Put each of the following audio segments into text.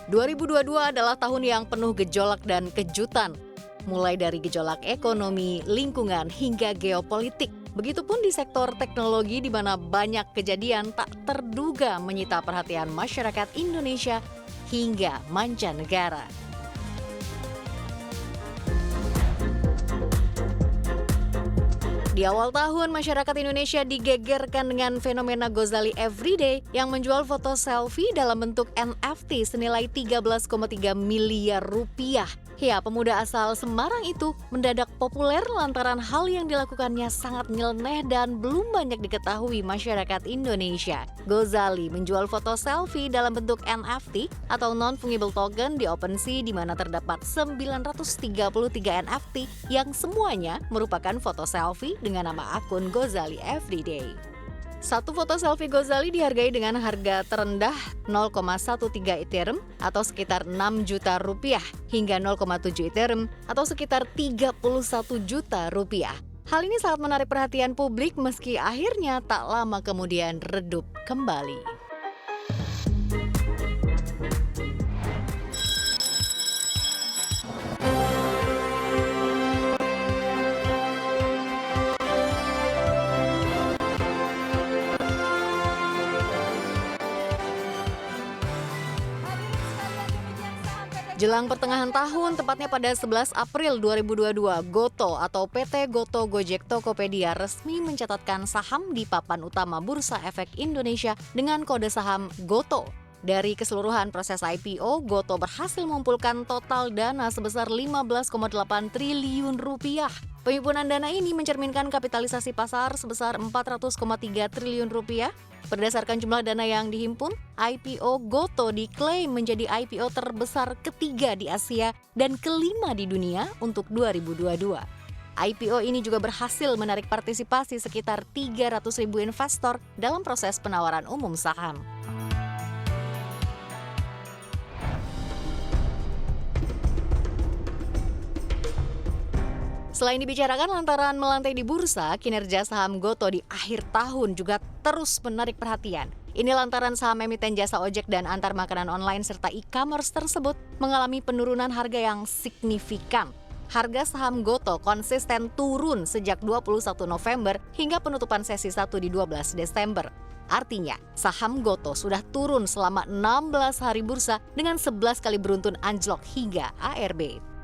2022 adalah tahun yang penuh gejolak dan kejutan, mulai dari gejolak ekonomi, lingkungan, hingga geopolitik. Begitupun di sektor teknologi di mana banyak kejadian tak terduga menyita perhatian masyarakat Indonesia hingga mancanegara. Di awal tahun, masyarakat Indonesia digegerkan dengan fenomena Gozali Everyday yang menjual foto selfie dalam bentuk NFT senilai 13,3 miliar rupiah. Ya, pemuda asal Semarang itu mendadak populer lantaran hal yang dilakukannya sangat nyeleneh dan belum banyak diketahui masyarakat Indonesia. Gozali menjual foto selfie dalam bentuk NFT atau non-fungible token di OpenSea di mana terdapat 933 NFT yang semuanya merupakan foto selfie dengan nama akun Gozali Everyday. Satu foto selfie Gozali dihargai dengan harga terendah 0,13 Ethereum atau sekitar 6 juta rupiah hingga 0,7 Ethereum atau sekitar 31 juta rupiah. Hal ini sangat menarik perhatian publik meski akhirnya tak lama kemudian redup kembali. Jelang pertengahan tahun, tepatnya pada 11 April 2022, Goto atau PT Goto Gojek Tokopedia resmi mencatatkan saham di papan utama Bursa Efek Indonesia dengan kode saham GOTO. Dari keseluruhan proses IPO, Goto berhasil mengumpulkan total dana sebesar 15,8 triliun rupiah. Penghimpunan dana ini mencerminkan kapitalisasi pasar sebesar 400,3 triliun rupiah. Berdasarkan jumlah dana yang dihimpun, IPO Goto diklaim menjadi IPO terbesar ketiga di Asia dan kelima di dunia untuk 2022. IPO ini juga berhasil menarik partisipasi sekitar 300.000 investor dalam proses penawaran umum saham. Selain dibicarakan lantaran melantai di bursa, kinerja saham Goto di akhir tahun juga terus menarik perhatian. Ini lantaran saham emiten jasa ojek dan antar makanan online serta e-commerce tersebut mengalami penurunan harga yang signifikan. Harga saham Goto konsisten turun sejak 21 November hingga penutupan sesi 1 di 12 Desember. Artinya, saham Goto sudah turun selama 16 hari bursa dengan 11 kali beruntun anjlok hingga ARB.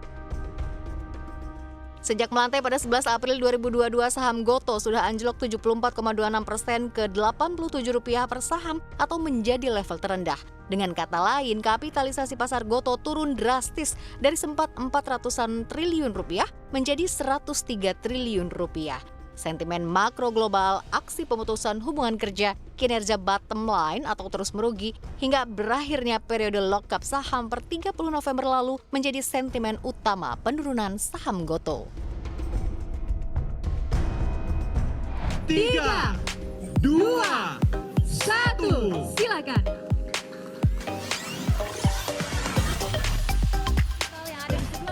Sejak melantai pada 11 April 2022, saham Goto sudah anjlok 74,26% ke Rp87 per saham atau menjadi level terendah. Dengan kata lain, kapitalisasi pasar Goto turun drastis dari sempat 400-an triliun rupiah menjadi 103 triliun rupiah. Sentimen makro global, aksi pemutusan hubungan kerja, kinerja bottom line atau terus merugi, hingga berakhirnya periode lockup saham per 30 November lalu menjadi sentimen utama penurunan saham Goto. 3, 2, 1, silakan.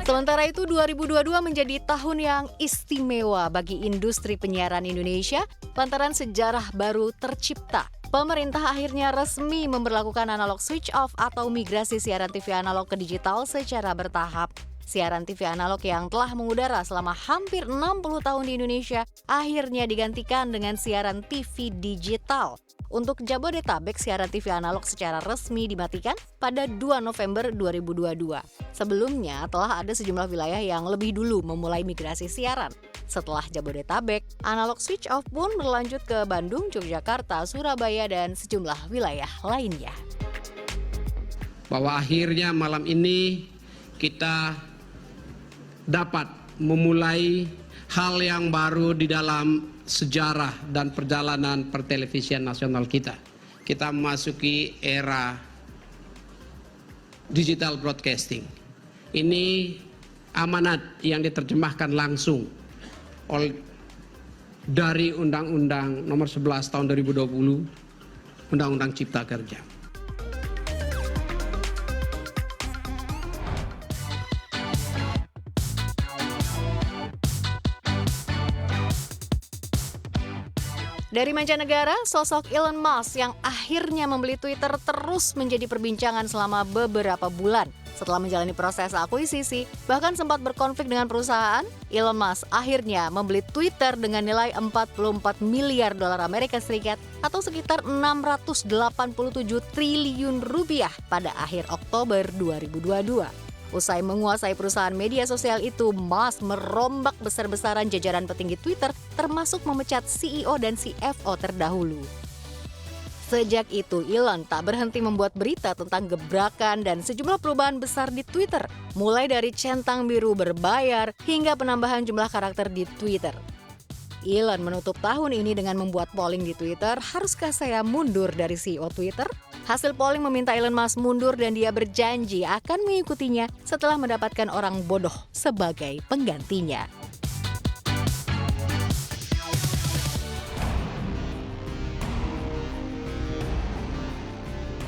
Sementara itu 2022 menjadi tahun yang istimewa bagi industri penyiaran Indonesia lantaran sejarah baru tercipta. Pemerintah akhirnya resmi memberlakukan analog switch off atau migrasi siaran TV analog ke digital secara bertahap. Siaran TV analog yang telah mengudara selama hampir 60 tahun di Indonesia akhirnya digantikan dengan siaran TV digital. Untuk Jabodetabek, siaran TV analog secara resmi dimatikan pada 2 November 2022. Sebelumnya, telah ada sejumlah wilayah yang lebih dulu memulai migrasi siaran. Setelah Jabodetabek, analog switch off pun berlanjut ke Bandung, Yogyakarta, Surabaya, dan sejumlah wilayah lainnya. Bahwa akhirnya malam ini kita dapat memulai hal yang baru di dalam sejarah dan perjalanan pertelevisian nasional kita. Kita memasuki era digital broadcasting. Ini amanat yang diterjemahkan langsung dari Undang-Undang Nomor 11 Tahun 2020, Undang-Undang Cipta Kerja. Dari mancanegara, sosok Elon Musk yang akhirnya membeli Twitter terus menjadi perbincangan selama beberapa bulan. Setelah menjalani proses akuisisi, bahkan sempat berkonflik dengan perusahaan, Elon Musk akhirnya membeli Twitter dengan nilai 44 miliar dolar Amerika Serikat atau sekitar 687 triliun rupiah pada akhir Oktober 2022. Usai menguasai perusahaan media sosial itu, Musk merombak besar-besaran jajaran petinggi Twitter, termasuk memecat CEO dan CFO terdahulu. Sejak itu, Elon tak berhenti membuat berita tentang gebrakan dan sejumlah perubahan besar di Twitter, mulai dari centang biru berbayar hingga penambahan jumlah karakter di Twitter. Elon menutup tahun ini dengan membuat polling di Twitter, haruskah saya mundur dari CEO Twitter? Hasil polling meminta Elon Musk mundur dan dia berjanji akan mengikutinya setelah mendapatkan orang bodoh sebagai penggantinya.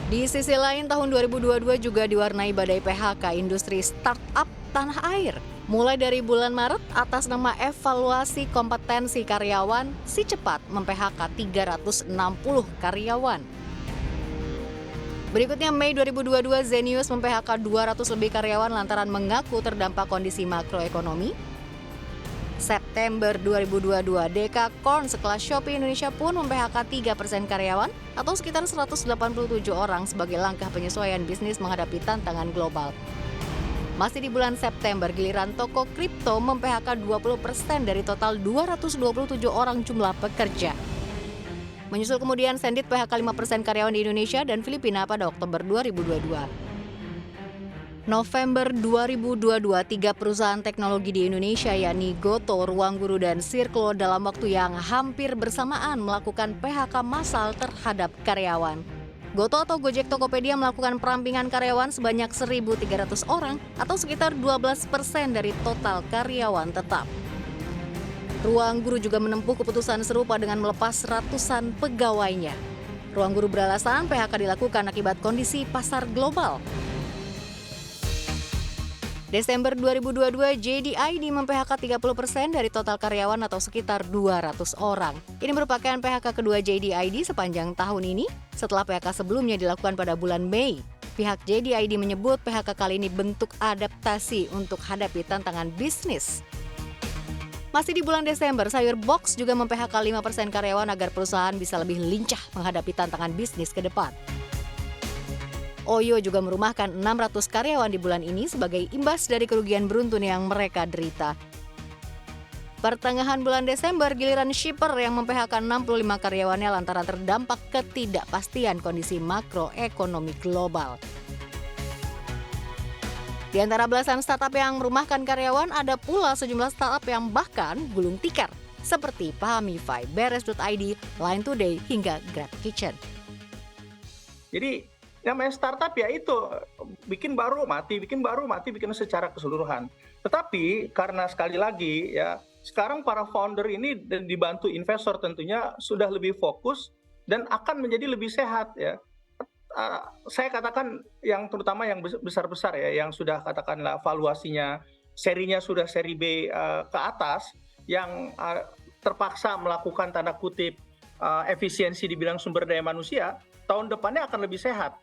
Di sisi lain, tahun 2022 juga diwarnai badai PHK industri startup tanah air. Mulai dari bulan Maret, atas nama evaluasi kompetensi karyawan, si cepat mem-PHK 360 karyawan. Berikutnya, Mei 2022, Zenius mem-PHK 200 lebih karyawan lantaran mengaku terdampak kondisi makroekonomi. September 2022, Dekakorn sekelas Shopee Indonesia pun mem-PHK 3% karyawan atau sekitar 187 orang sebagai langkah penyesuaian bisnis menghadapi tantangan global. Masih di bulan September, giliran toko kripto mem-PHK 20% dari total 227 orang jumlah pekerja. Menyusul kemudian Sendit PHK 5% karyawan di Indonesia dan Filipina pada Oktober 2022. November 2022, 3 perusahaan teknologi di Indonesia yakni Goto, Ruangguru, dan Circlo dalam waktu yang hampir bersamaan melakukan PHK massal terhadap karyawan. Goto atau Gojek Tokopedia melakukan perampingan karyawan sebanyak 1.300 orang atau sekitar 12% dari total karyawan tetap. Ruangguru juga menempuh keputusan serupa dengan melepas ratusan pegawainya. Ruangguru beralasan PHK dilakukan akibat kondisi pasar global. Desember 2022, JDID mem-PHK 30% dari total karyawan atau sekitar 200 orang. Ini merupakan PHK kedua JDID sepanjang tahun ini setelah PHK sebelumnya dilakukan pada bulan Mei. Pihak JDID menyebut PHK kali ini bentuk adaptasi untuk hadapi tantangan bisnis. Masih di bulan Desember, Sayur Box juga mem-PHK 5% karyawan agar perusahaan bisa lebih lincah menghadapi tantangan bisnis ke depan. Oyo juga merumahkan 600 karyawan di bulan ini sebagai imbas dari kerugian beruntun yang mereka derita. Pertengahan bulan Desember, giliran Shipper yang mem-PHK 65 karyawannya lantaran terdampak ketidakpastian kondisi makroekonomi global. Di antara belasan startup yang merumahkan karyawan, ada pula sejumlah startup yang bahkan gulung tikar, seperti Pahamify, Beres.id, Line Today, hingga Grab Kitchen. Jadi namanya startup ya itu bikin baru mati bikin secara keseluruhan. Tetapi karena sekali lagi ya sekarang para founder ini dan dibantu investor tentunya sudah lebih fokus dan akan menjadi lebih sehat ya. Saya katakan yang terutama yang besar-besar ya yang sudah katakanlah valuasinya serinya sudah seri B ke atas yang terpaksa melakukan tanda kutip efisiensi di bidang sumber daya manusia, tahun depannya akan lebih sehat.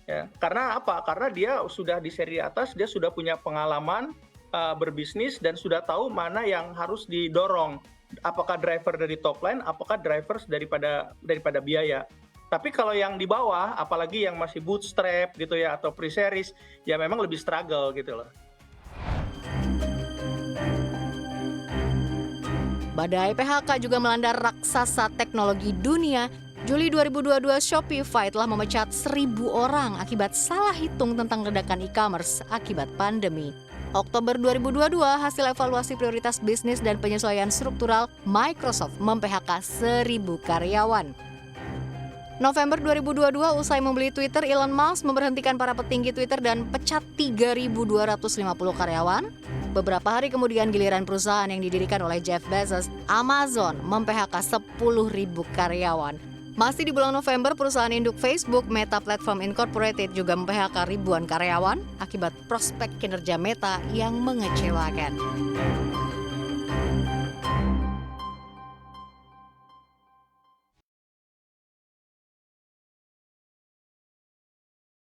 Ya, karena apa? Karena dia sudah di seri atas, dia sudah punya pengalaman berbisnis dan sudah tahu mana yang harus didorong. Apakah driver dari top line, apakah drivers daripada biaya. Tapi kalau yang di bawah, apalagi yang masih bootstrap gitu ya atau pre-series, ya memang lebih struggle gitu loh. Badai PHK juga melanda raksasa teknologi dunia. Juli 2022, Shopify telah memecat 1.000 orang akibat salah hitung tentang ledakan e-commerce akibat pandemi. Oktober 2022, hasil evaluasi prioritas bisnis dan penyesuaian struktural, Microsoft mem-PHK 1.000 karyawan. November 2022, usai membeli Twitter, Elon Musk memberhentikan para petinggi Twitter dan pecat 3.250 karyawan. Beberapa hari kemudian, giliran perusahaan yang didirikan oleh Jeff Bezos, Amazon, mem-PHK 10.000 karyawan. Masih di bulan November, perusahaan induk Facebook, Meta Platform Incorporated, juga mem-PHK ribuan karyawan akibat prospek kinerja Meta yang mengecewakan.